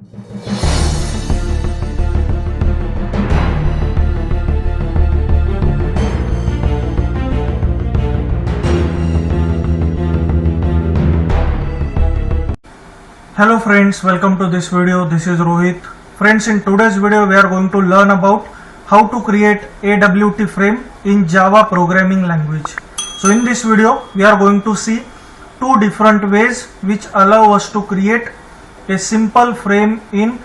Hello friends, welcome to this video. This is Rohit. Friends, in today's video we are going to learn about how to create AWT frame in Java programming language. So in this video we are going to see two different ways which allow us to create a simple frame in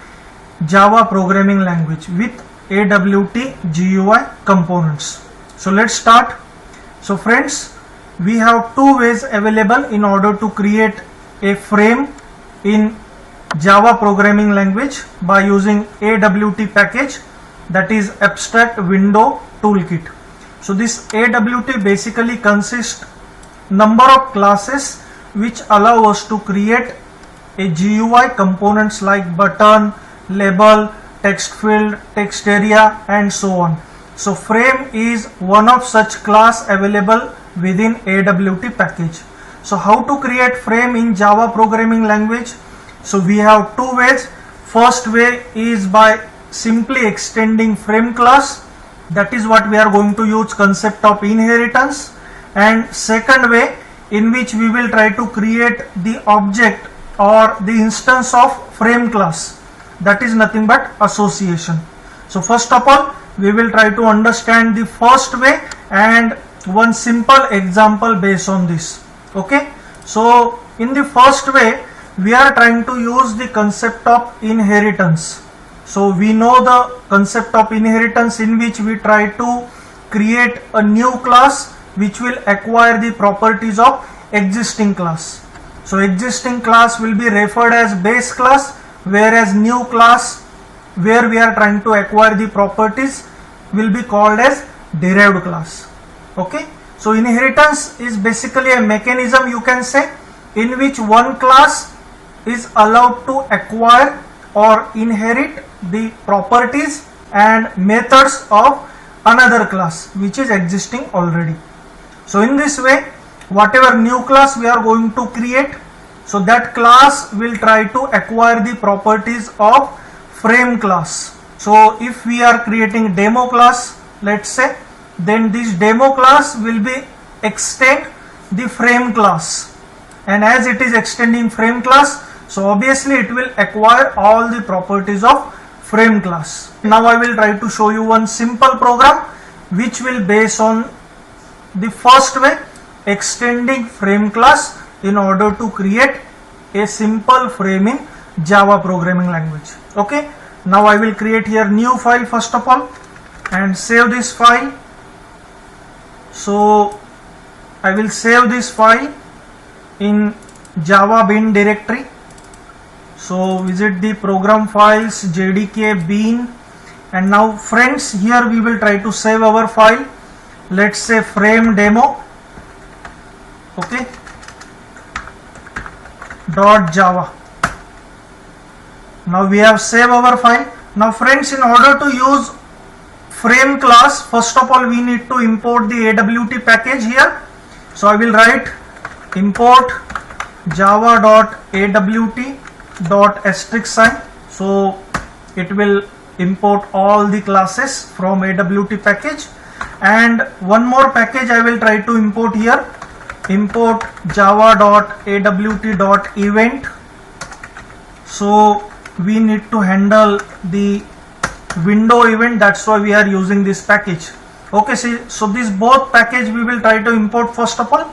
Java programming language with AWT GUI components. So let's start. So friends, we have two ways available in order to create a frame in Java programming language by using AWT package, that is Abstract Window Toolkit. So this AWT basically consists number of classes which allow us to create a GUI components like button, label, text field, text area and so on. So frame is one of such class available within AWT package. So how to create frame in Java programming language? So we have two ways. First way is by simply extending frame class. That is what we are going to use concept of inheritance. And second way in which we will try to create the object or the instance of frame class. That is nothing but association. So first of all, we will try to understand the first way and one simple example based on this. Okay, so in the first way we are trying to use the concept of inheritance. So we know the concept of inheritance in which we try to create a new class which will acquire the properties of existing class. So existing class will be referred as base class, whereas new class where we are trying to acquire the properties will be called as derived class. Okay, so inheritance is basically a mechanism, you can say, in which one class is allowed to acquire or inherit the properties and methods of another class which is existing already. So in this way, whatever new class we are going to create, so that class will try to acquire the properties of frame class. So if we are creating demo class, let's say, then this demo class will be extend the frame class, and as it is extending frame class, so obviously it will acquire all the properties of frame class. Now I will try to show you one simple program which will base on the first way, extending frame class in order to create a simple frame in Java programming language. Okay, now I will create here new file first of all and save this file. So I will save this file in Java bin directory. So visit the program files, JDK bin, and now friends, here we will try to save our file. Let's say frame demo, okay, .java. Now we have saved our file. Now friends, in order to use frame class, first of all we need to import the AWT package here. So I will write import java.awt.*. So it will import all the classes from AWT package, and one more package I will try to import here, import java.awt.event. So we need to handle the window event, that's why we are using this package. Okay, so this both package we will try to import first of all.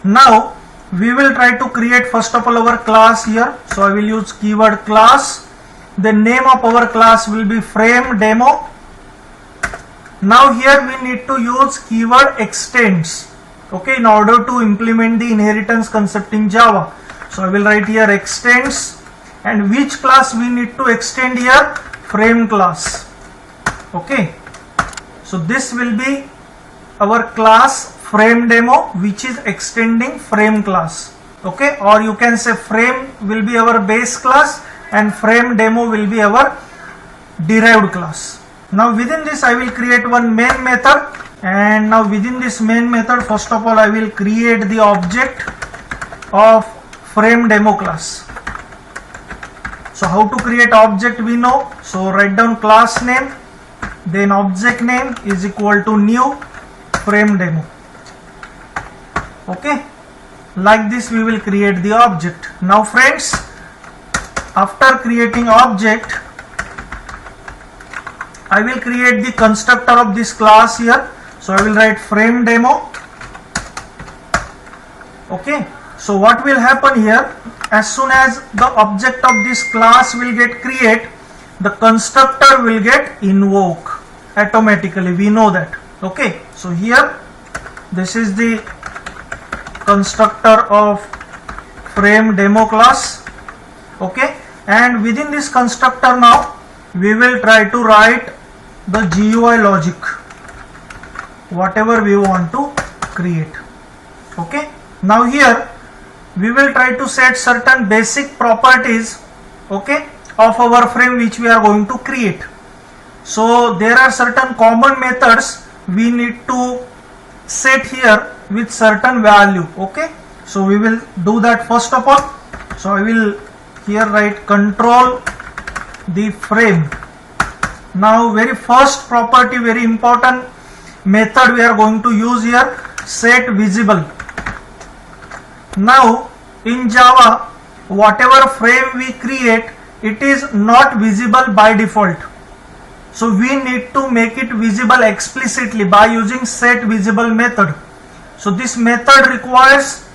Now we will try to create first of all our class here. So I will use keyword class. The name of our class will be frame demo. Now here we need to use keyword extends, okay, in order to implement the inheritance concept in Java. So I will write here extends, and which class we need to extend here? Frame class. Okay, so this will be our class frame demo which is extending frame class. Okay, or you can say frame will be our base class and frame demo will be our derived class. Now within this I will create one main method, and now within this main method first of all I will create the object of frame demo class. So how to create object we know. So write down class name, then object name is equal to new frame demo. Okay, like this we will create the object. Now friends, after creating object, I will create the constructor of this class here. So I will write frame demo. Okay, so what will happen here, as soon as the object of this class will get create, the constructor will get invoke automatically, we know that. Okay, so here this is the constructor of frame demo class. Okay, and within this constructor now we will try to write the GUI logic, whatever we want to create. Okay, now here we will try to set certain basic properties, okay, of our frame which we are going to create. So there are certain common methods we need to set here with certain value. Okay, so we will do that first of all. So I will here write control the frame. Now very first property, very important method we are going to use here, set visible. Now in Java, whatever frame we create, it is not visible by default. So we need to make it visible explicitly by using set visible method. So this method requires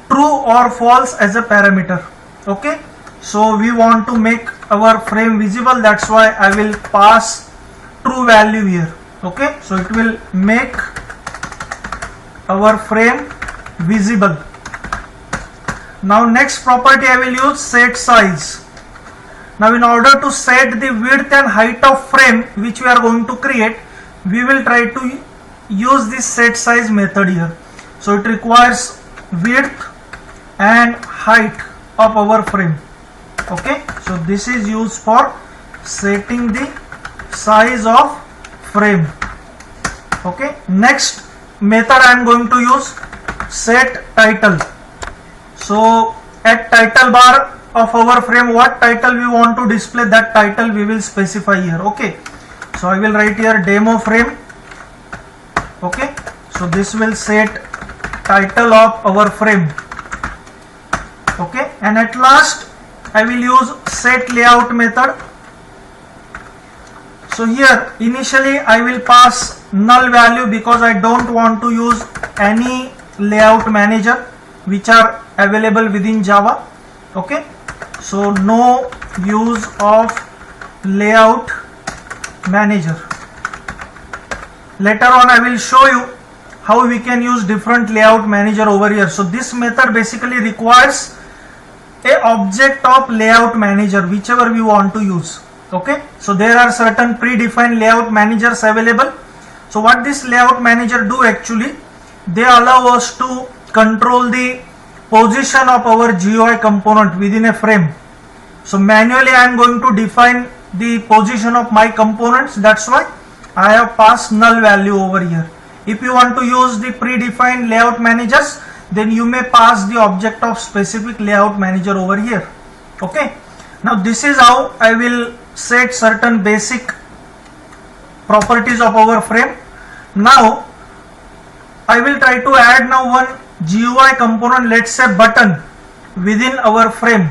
true or false as a parameter. Okay, so we want to make our frame visible, that's why I will pass true value here. Okay, so it will make our frame visible. Now next property I will use set size. Now in order to set the width and height of frame which we are going to create, we will try to use this set size method here. So it requires width and height of our frame. Okay, so this is used for setting the size of frame. Okay, next method I am going to use set title. So at title bar of our frame, what title we want to display, that title we will specify here. Okay, so I will write here demo frame. Okay, so this will set title of our frame. Okay, and at last I will use set layout method. So here initially I will pass null value because I don't want to use any layout manager which are available within Java. Okay, so no use of layout manager. Later on I will show you how we can use different layout manager over here. So this method basically requires a object of layout manager whichever we want to use. Okay, so there are certain predefined layout managers available. So what this layout manager do actually, they allow us to control the position of our GUI component within a frame. So manually I am going to define the position of my components, that's why I have passed null value over here. If you want to use the predefined layout managers, then you may pass the object of specific layout manager over here. Okay, now this is how I will set certain basic properties of our frame. Now I will try to add now one GUI component, let's say button, within our frame.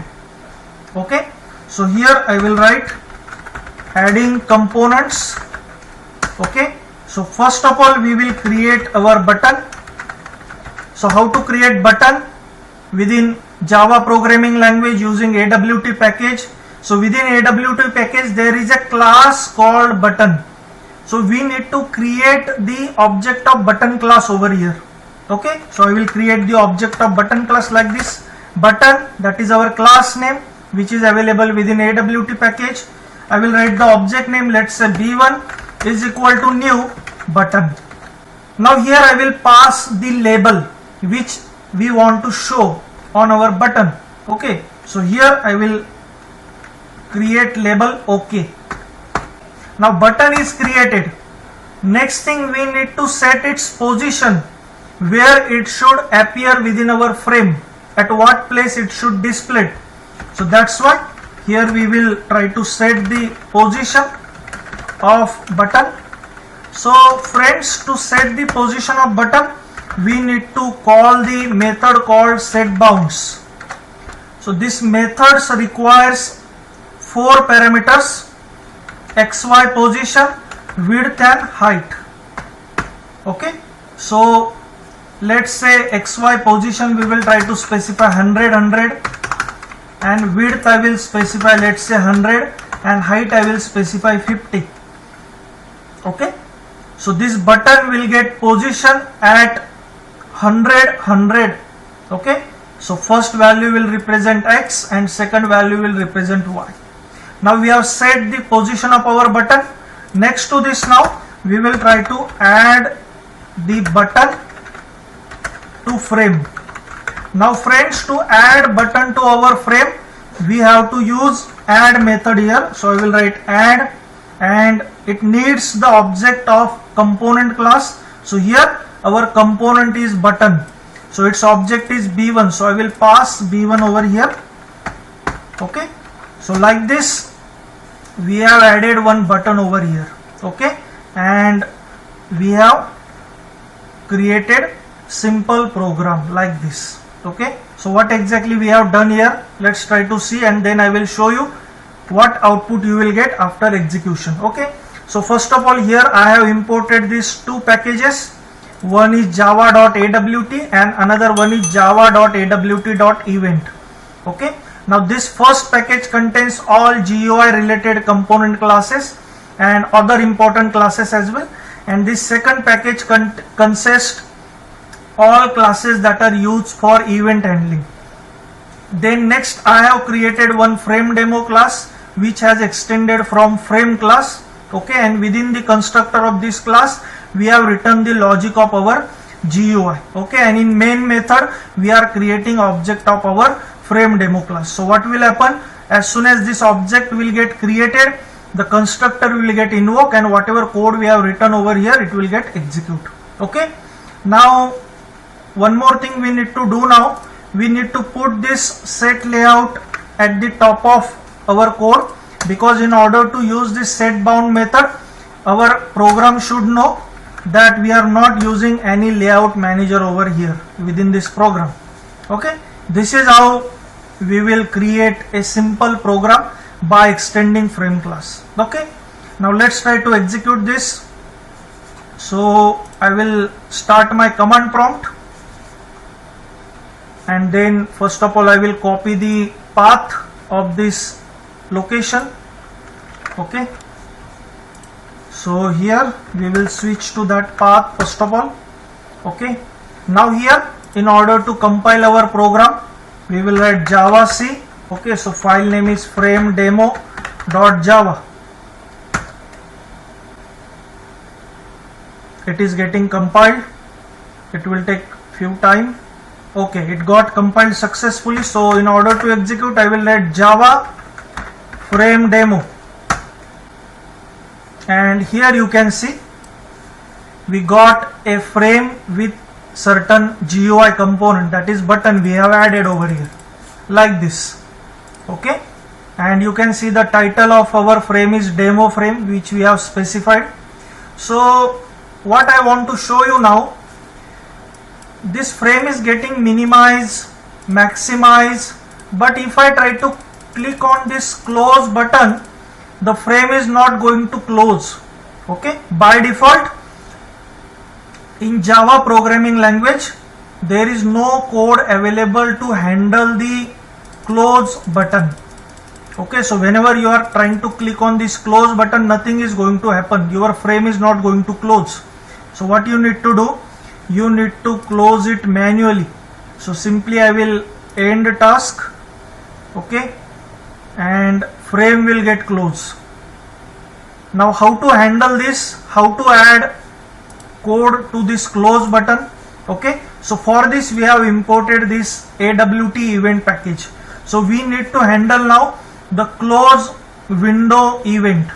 Okay, so here I will write adding components. Okay, so first of all we will create our button. So how to create button within Java programming language using AWT package. So within AWT package there is a class called button. So we need to create the object of button class over here. Okay, so I will create the object of button class like this. Button, that is our class name which is available within AWT package. I will write the object name, let's say b1 is equal to new button. Now here I will pass the label which we want to show on our button. Okay, so here I will create label OK. Now button is created. Next thing we need to set its position, where it should appear within our frame, at what place it should display. So that's why here we will try to set the position of button. So friends, to set the position of button, we need to call the method called setBounds. So this method requires 4 parameters: xy position, width and height. Okay, so let's say xy position we will try to specify 100, and width I will specify, let's say 100, and height I will specify 50. Okay, so this button will get position at 100. Okay, so first value will represent x and second value will represent y. Now we have set the position of our button. Next to this, now we will try to add the button to frame. Now friends, to add button to our frame, we have to use add method here. So I will write add, and it needs the object of component class. So here our component is button, so its object is b1, so I will pass b1 over here. Okay, so like this we have added one button over here. Okay, and we have created simple program like this. Okay, so what exactly we have done here, let's try to see, and then I will show you what output you will get after execution. Okay, so first of all, here I have imported these 2 packages. One is java.awt and another one is java.awt.event. Okay, now this first package contains all GUI related component classes and other important classes as well, and this second package consists all classes that are used for event handling. Then next I have created one frame demo class which has extended from frame class. Okay, and within the constructor of this class we have written the logic of our GUI. Okay, and in main method we are creating object of our frame demo class. So what will happen, as soon as this object will get created, the constructor will get invoked, and whatever code we have written over here, it will get executed. Okay, now one more thing we need to do now, we need to put this set layout at the top of our code, because in order to use this setBound method, our program should know that we are not using any layout manager over here within this program. Okay, this is how we will create a simple program by extending frame class. Okay, now let's try to execute this. So I will start my command prompt, and then first of all I will copy the path of this location. Okay, so here we will switch to that path first of all. Okay, now here in order to compile our program, we will write javac. Okay, so file name is framedemo.java. It is getting compiled, it will take few time. Okay, it got compiled successfully. So in order to execute, I will write java frame demo, and here you can see we got a frame with certain GUI component, that is button, we have added over here like this. Okay, and you can see the title of our frame is demo frame, which we have specified. So what I want to show you now, this frame is getting minimized, maximized, but if I try to click on this close button, the frame is not going to close. Okay, by default in Java programming language there is no code available to handle the close button. Okay, so whenever you are trying to click on this close button, nothing is going to happen, your frame is not going to close. So what you need to do, you need to close it manually. So simply I will end task. Okay, and frame will get closed. Now how to handle this, how to add code to this close button? Okay, so for this we have imported this AWT event package. So we need to handle now the close window event.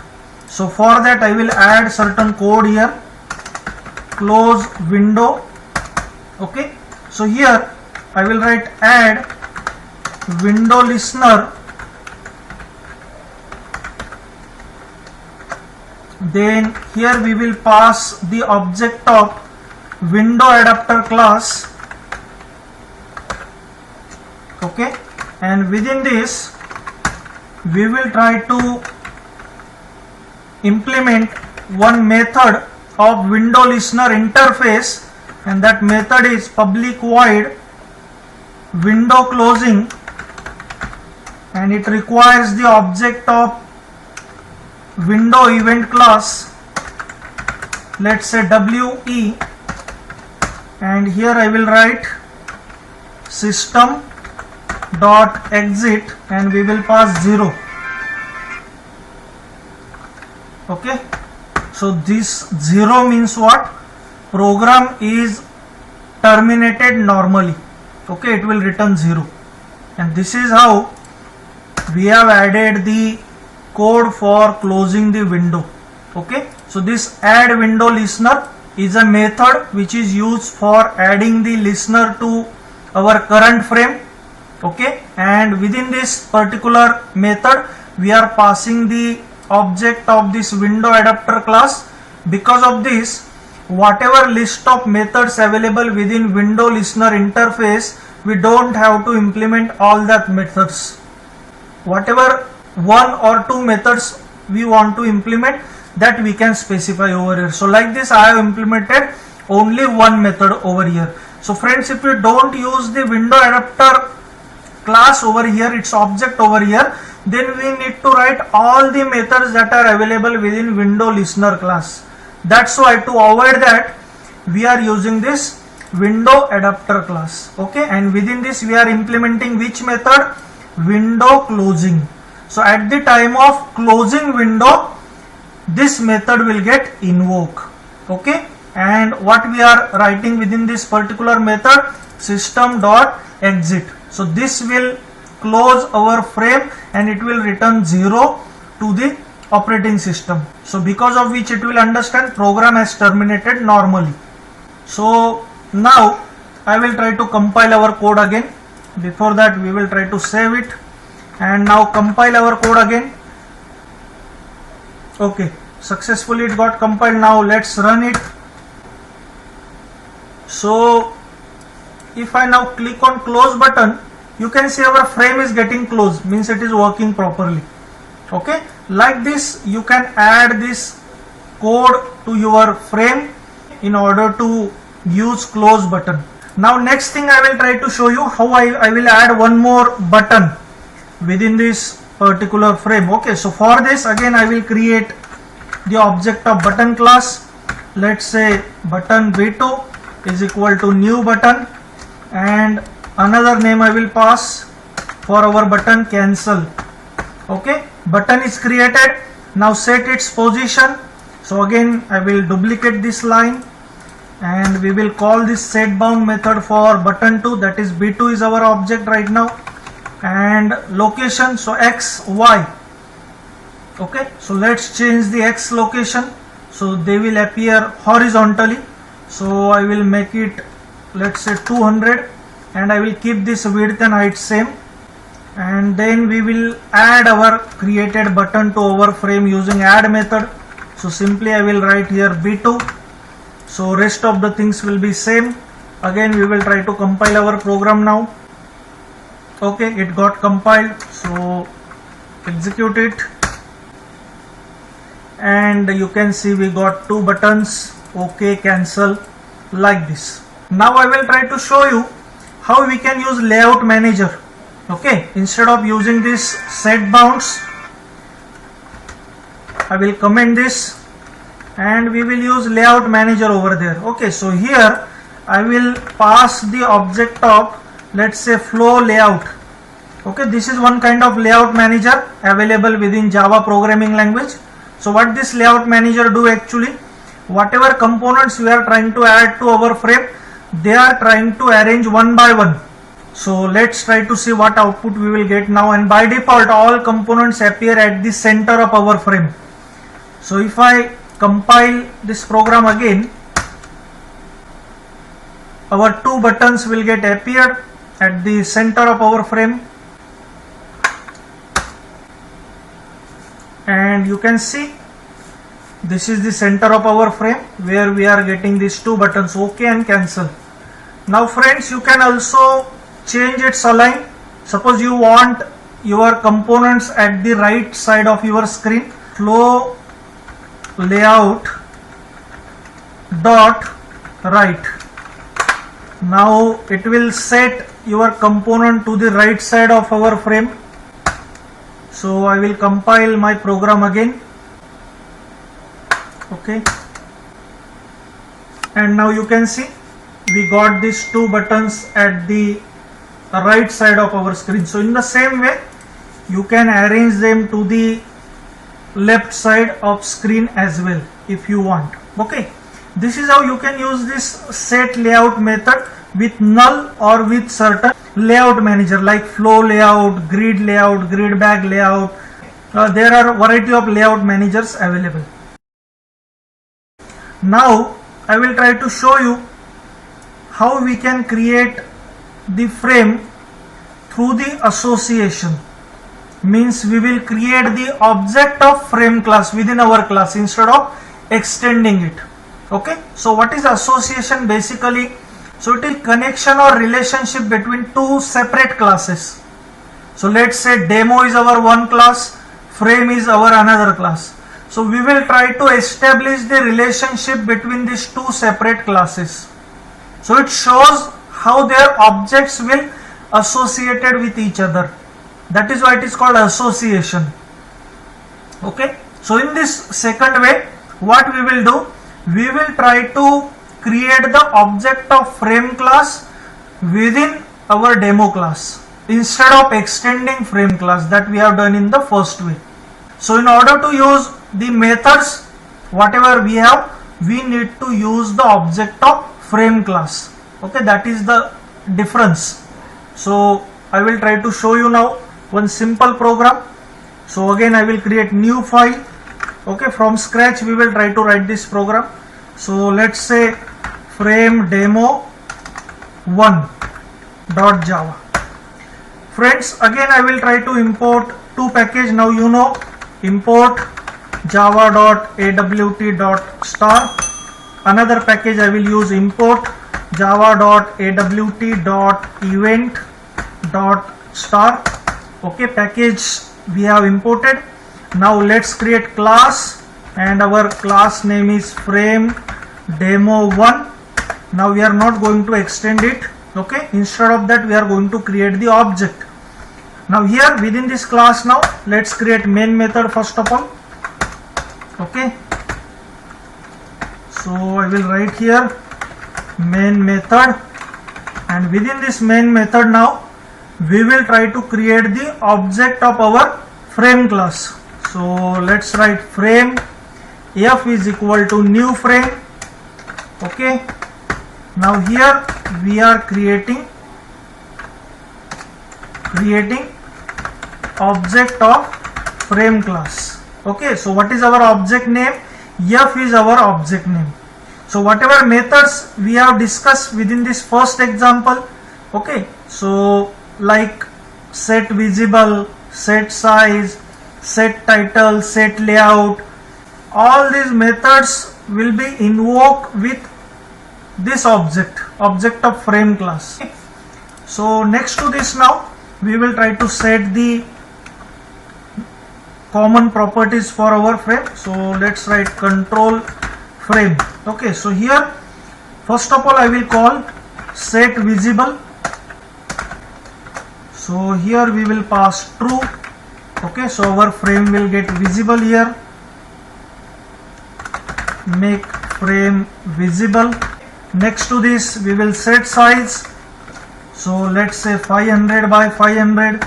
So for that I will add certain code here, close window. Okay, so here I will write add window listener Then here we will pass the object of window adapter class. Okay, and within this we will try to implement one method of window listener interface, and that method is public void window closing, and it requires the object of window event class, let's say WE, and here I will write system dot exit and we will pass 0. Okay, so this 0 means what? Program is terminated normally. Okay, it will return 0, and this is how we have added the code for closing the window. Okay, so this add window listener is a method which is used for adding the listener to our current frame. Okay, and within this particular method we are passing the object of this window adapter class. Because of this, whatever list of methods available within window listener interface, we don't have to implement all that methods. Whatever one or two methods we want to implement, that we can specify over here. So like this, I have implemented only one method over here. So friends, if you don't use the window adapter class over here, its object over here, then we need to write all the methods that are available within window listener class. That's why, to avoid that, we are using this window adapter class. Okay, and within this we are implementing which method? Window closing. So at the time of closing window, this method will get invoked. Okay, and what we are writing within this particular method? System dot exit. So this will close our frame and it will return 0 to the operating system. So because of which it will understand program has terminated normally. So now I will try to compile our code again. Before that, we will try to save it and now compile our code again. Okay, successfully it got compiled. Now let's run it. So if I now click on close button, you can see our frame is getting closed, means it is working properly. Okay, like this you can add this code to your frame in order to use close button. Now next thing I will try to show you how I will add one more button within this particular frame. Okay, so for this again I will create the object of button class. Let's say button b2 is equal to new button, and another name I will pass for our button cancel. Okay, button is created. Now set its position. So again I will duplicate this line and we will call this setBound method for button 2, that is b2 is our object right now, and location, so x, y. Okay, so let's change the x location, so they will appear horizontally. So I will make it, let's say 200, and I will keep this width and height same, and then we will add our created button to our frame using add method. So simply I will write here b2. So rest of the things will be same. Again we will try to compile our program now. Okay, it got compiled, so execute it, and you can see we got two buttons, OK, cancel, like this. Now I will try to show you how we can use layout manager. Okay, instead of using this set bounds, I will comment this and we will use layout manager over there. Okay, so here I will pass the object of, let's say, flow layout. Okay, this is one kind of layout manager available within Java programming language. So what this layout manager do actually, whatever components we are trying to add to our frame, they are trying to arrange one by one. So let's try to see what output we will get now, and by default all components appear at the center of our frame. So if I compile this program again, our two buttons will get appeared at the center of our frame, and you can see This is the center of our frame where we are getting these two buttons, OK and cancel. Now friends, you can also change its align. Suppose you want your components at the right side of your screen. Flow layout dot right. Now it will set your component to the right side of our frame. So I will compile my program again. Okay, and now you can see we got these two buttons at the right side of our screen. So in the same way you can arrange them to the left side of screen as well if you want. Okay, this is how you can use this set layout method with null or with certain layout manager like flow layout, grid layout, grid bag layout. There are variety of layout managers available. Now I will try to show you how we can create the frame through the association. Means we will create the object of frame class within our class instead of extending it. Okay, so what is association basically? So it is connection or relationship between two separate classes. So let's say demo is our one class, frame is our another class. So we will try to establish the relationship between these two separate classes. So it shows how their objects will associated with each other. That is why it is called association. Okay, so in this second way, what we will do, we will try to create the object of frame class within our demo class instead of extending frame class that we have done in the first way. So in order to use the methods whatever we have, we need to use the object of frame class. Okay, that is the difference. So I will try to show you now one simple program. So again I will create new file. Okay, from scratch we will try to write this program. So let's say frame demo 1.java. Friends, again I will try to import two packages. Now you know, import java.awt.star. Another package I will use import java.awt.event.star. Okay, package we have imported. Now let's create class and our class name is frame demo 1. Now we are not going to extend it. Okay, instead of that we are going to create the object. Now here within this class, now let's create main method first of all. Okay, so I will write here main method, and within this main method now we will try to create the object of our frame class. So let's write frame f is equal to new frame. Okay, now here we are creating object of frame class. Okay, so what is our object name? F is our object name. So whatever methods we have discussed within this first example, okay, so like set visible, set size, set title, set layout, all these methods will be invoked with this object of frame class. Okay. So next to this now we will try to set the common properties for our frame. So let's write control frame. Okay, so here first of all I will call set visible. So here we will pass true. Okay, so our frame will get visible here. Make frame visible. Next to this we will set size. So let's say 500 by 500.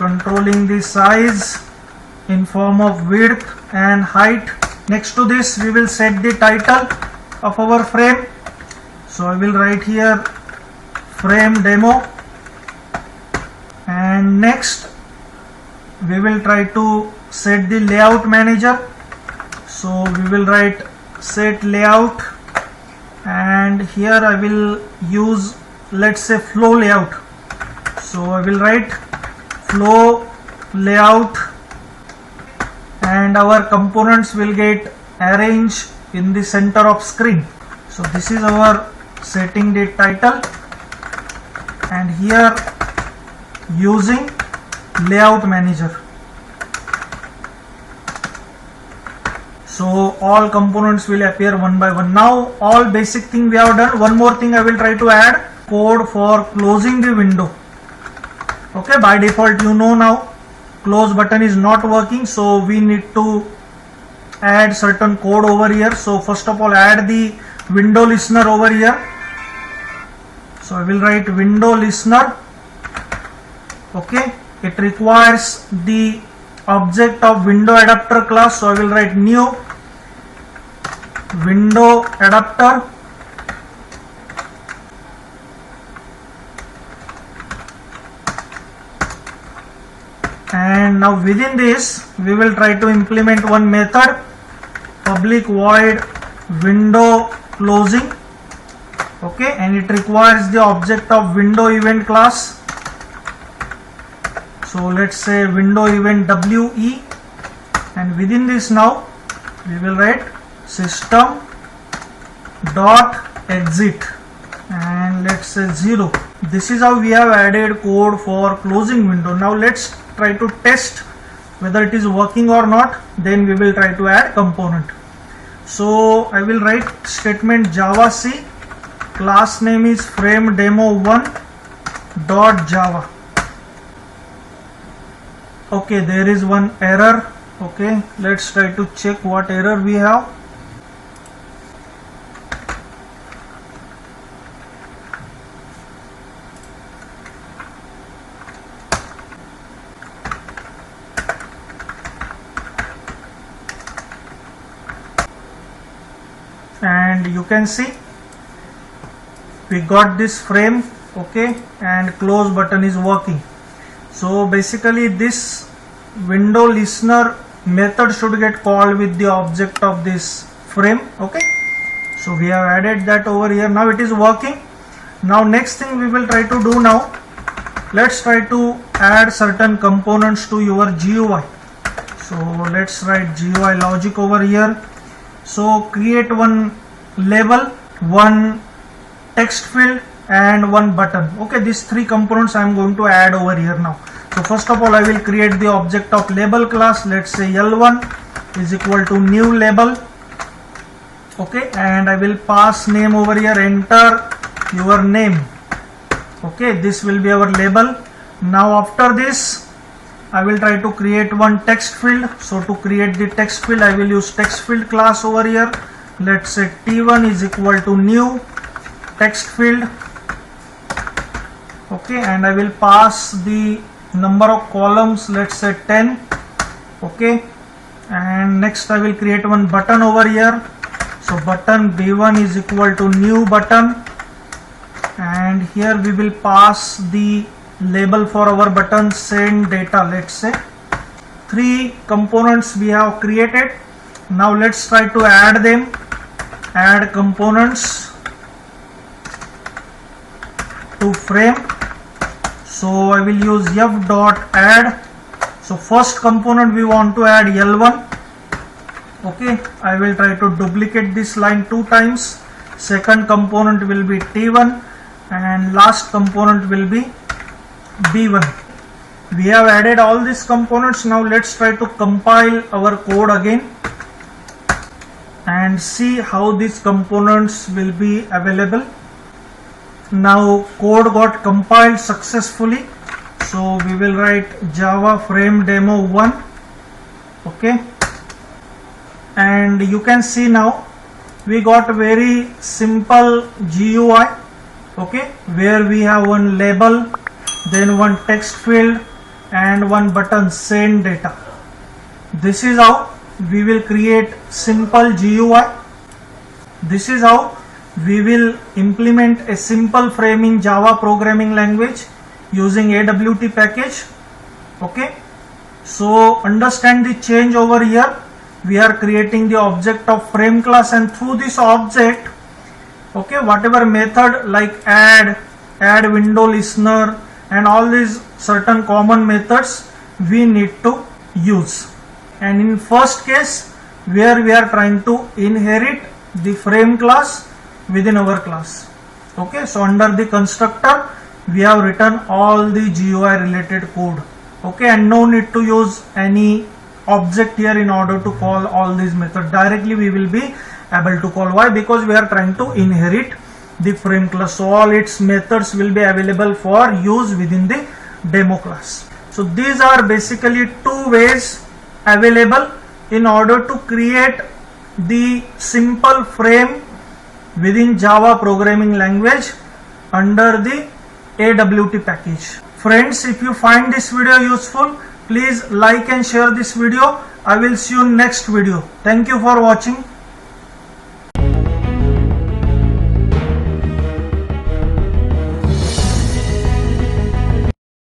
Controlling the size in form of width and height. Next to this we will set the title of our frame. So I will write here frame demo, and next we will try to set the layout manager. So we will write set layout, and here I will use, let's say, flow layout. So I will write flow layout and our components will get arranged in the center of screen. So this is our setting the title, and here using layout manager. So all components will appear one by one. Now all basic thing we have done. One more thing I will try to add, code for closing the window. Okay, by default you know now close button is not working, so we need to add certain code over here. So first of all, add the window listener over here. So I will write window listener. Okay, it requires the object of window adapter class, so I will write new window adapter. And now within this we will try to implement one method, public void window closing. Okay, and it requires the object of window event class. So let's say window event WE, and within this now we will write system dot exit and let's say 0. This is how we have added code for closing window. Now let's try to test whether it is working or not, then we will try to add component. So I will write statement Java C, class name is frame demo1 dot java. Okay, there is one error. Okay, let's try to check what error we have. And you can see we got this frame. Okay, and close button is working. So basically this window listener method should get called with the object of this frame. Okay, so we have added that over here. Now it is working. Now next thing we will try to do now, let's try to add certain components to your GUI. So let's write GUI logic over here. So create one label, one text field and one button. Okay, these three components I am going to add over here now. So first of all, I will create the object of label class. Let's say L1 is equal to new label. Okay, and I will pass name over here. Enter your name. Okay, this will be our label. Now after this I will try to create one text field. So to create the text field I will use text field class over here. Let's say T1 is equal to new text field. Okay, and I will pass the number of columns, let's say 10. Okay, and next I will create one button over here. So button B1 is equal to new button, and here we will pass the label for our button, send data. Let's say three components we have created. Now let's try to add them. Add components to frame. So I will use f.add. So first component we want to add L1. Okay, I will try to duplicate this line 2 times. Second component will be T1 and last component will be B1. We have added all these components. Now let's try to compile our code again and see how these components will be available. Now code got compiled successfully. So we will write Java frame demo1. Okay, and you can see now we got a very simple GUI. Okay, where we have one label, then one text field and one button, send data. This is how we will create simple GUI. This is how we will implement a simple frame in Java programming language using AWT package. Okay, so understand the change over here. We are creating the object of frame class, and through this object, okay, whatever method like add window listener and all these certain common methods we need to use. and in first case where we are trying to inherit the frame class within our class. Okay, so under the constructor we have written all the GUI related code. Okay, and no need to use any object here in order to call all these methods. Directly we will be able to call. Why? Because we are trying to inherit the frame class, so all its methods will be available for use within the demo class. So these are basically two ways available in order to create the simple frame within Java programming language under the AWT package. Friends, if you find this video useful, please like and share this video. I will see you in next video. Thank you for watching.